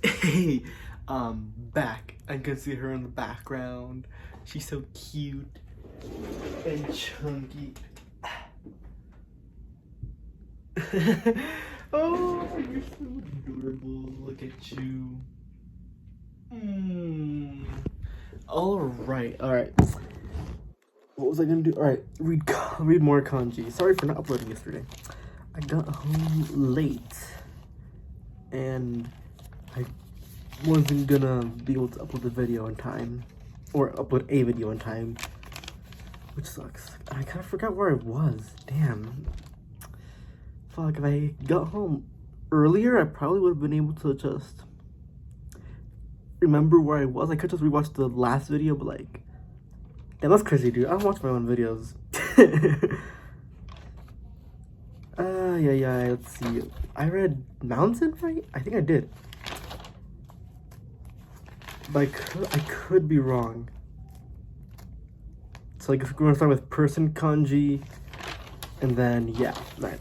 Hey, back. I can see her in the background. She's so cute and chunky. Oh, you're so adorable. Look at you. Alright. What was I gonna do? Alright, read more kanji. Sorry for not uploading yesterday. I got home late and I wasn't gonna be able to upload the video in time, or upload a video in time, which sucks. I kind of forgot where I was. Damn. Fuck, if I got home earlier, I probably would have been able to just remember where I was. I could just rewatch the last video, but like, damn, that's crazy, dude. I don't watch my own videos. Yeah, let's see. I read Mountain, right? I think I did. But I could be wrong. So like, if we're gonna start with person kanji, and then yeah, right.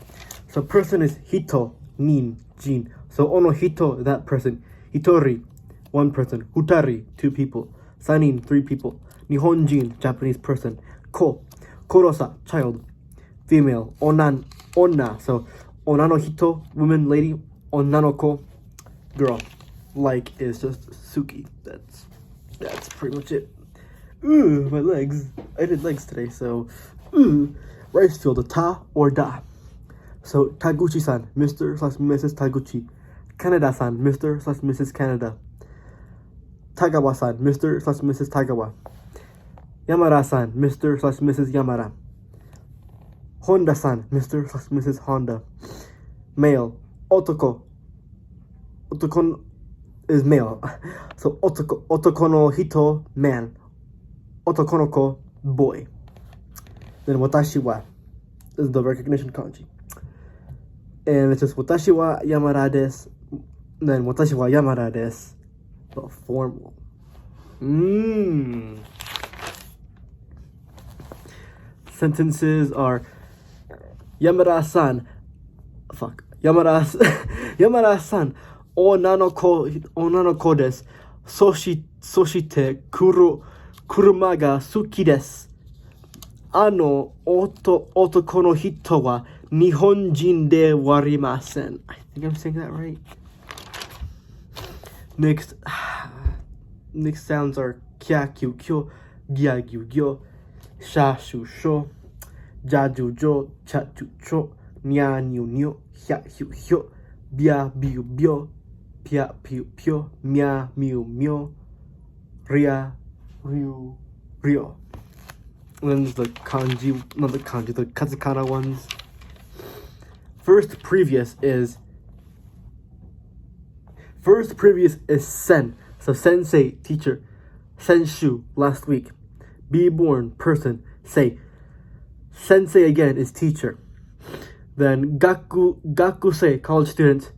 So person is hito, nin, jin. So ono hito, that person. Hitori, one person. Hutari, two people. Sanin, three people. Nihonjin, Japanese person. Korosa, child, female. Onna. So onna no hito, woman, lady. Onna no ko, girl. Like is just Suki. That's pretty much it. Ooh, my legs. I did legs today, so rice field, ta or da. So Taguchi-san, Mr/Mrs. Taguchi. Kaneda-san, Mr/Mrs. Canada. Tagawa-san, Mr/Mrs. Tagawa. Yamara-san, Mr/Mrs. Yamara. Honda-san, Mr/Mrs. Honda. Male. Otoko is male. So otoko no hito, man. Otoko no ko, boy. Then watashi wa is the recognition kanji. And it's just watashi wa Yamara desu. Then watashi wa Yamara desu. The formal. Sentences are Yamara-san. Yamara-san. Onanoko desu. Soshite kuruma ga suki desu. Otoko no hito wa Nihonjin de warimasen. I think I'm saying that right. Next sounds are kyakyu kyo, gyagyu gyo, shashu sho, jaju jo, chachu cho, nyanyu nyo, hyahyu hyo, bia biu bio, pia piu pyo, mia miu myo, ria ryu ryo. And then there's the the katakana ones. First previous is sen. So sensei, teacher. Senshu, last week. Be born, person. Say. Sensei again is teacher. Then gakusei, college student.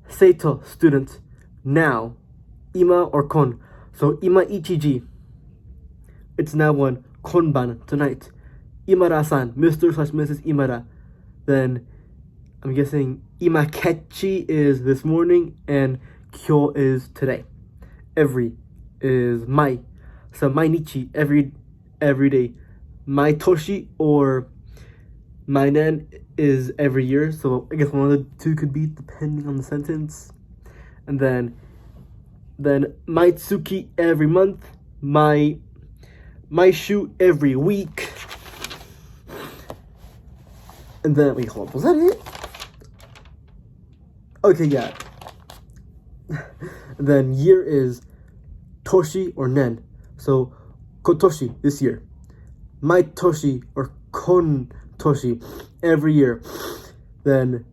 Seito, student. Now. Ima or kon. So ima ichiji. It's now one. Konban, tonight. Imara-san, Mr/Mrs. Imara. Then I'm guessing imakechi is this morning and kyo is today. Every is mai. So mainichi, every day. Mai toshi or mainen is every year. So I guess one of the two could be depending on the sentence. And then maitsuki every month. Maishu every week. And then wait, hold on, was that it? Okay, yeah. Then year is toshi or nen. So kotoshi, this year. Maitoshi or kon toshi, every year. Then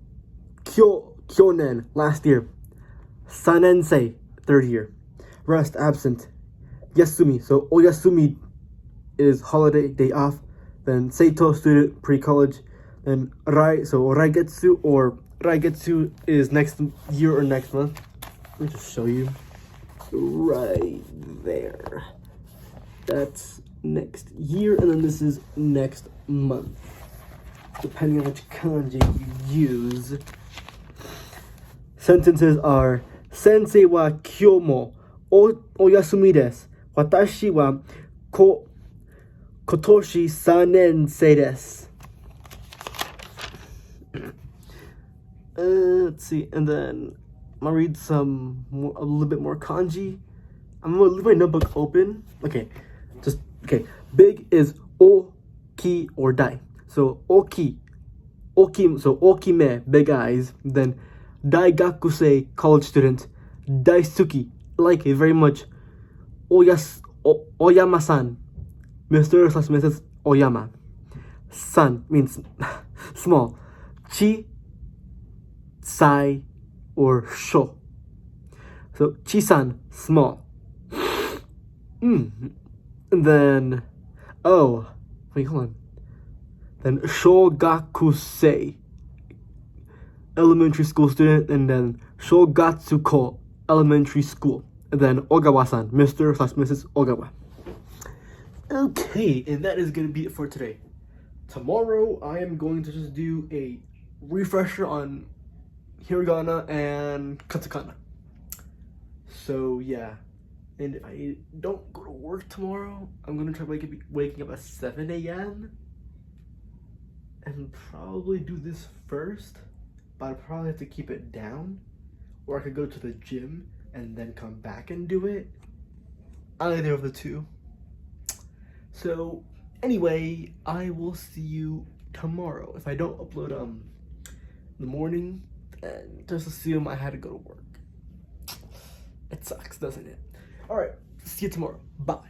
kyonen, last year. Sanensei, third year. Rest, absent. Yasumi, so oyasumi is holiday, day off. Then seito, student, pre-college. Then raigetsu is next year or next month. Let me just show you. Right there. That's next year, and then this is next month. Depending on which kanji you use. Sentences are Sensei wa kyomo oyasumi desu. Watashi wa kotoshi 3年生 desu. Let's see, and then I'm gonna read a little bit more kanji. I'm gonna leave my notebook open. Okay. Big is oki or dai. So oki, so okime, big eyes. Then daigakusei, college student. Daisuki, like it very much. Oyama-san, Mr/Mrs. Oyama. San means small. Chi, sai, or sho. So chi-san, small. And then, wait, hold on. Then shogakusei, elementary school student. And then shogatsuko, elementary school. And then Ogawa-san, Mr/Mrs. Ogawa. Okay, and that is going to be it for today. Tomorrow, I am going to just do a refresher on hiragana and katakana. So, yeah. And if I don't go to work tomorrow, I'm going to try waking up at 7 a.m. and probably do this first, but I'll probably have to keep it down. Or I could go to the gym and then come back and do it. Either of the two. So, anyway, I will see you tomorrow. If I don't upload in the morning, then just assume I had to go to work. It sucks, doesn't it? Alright, see you tomorrow. Bye.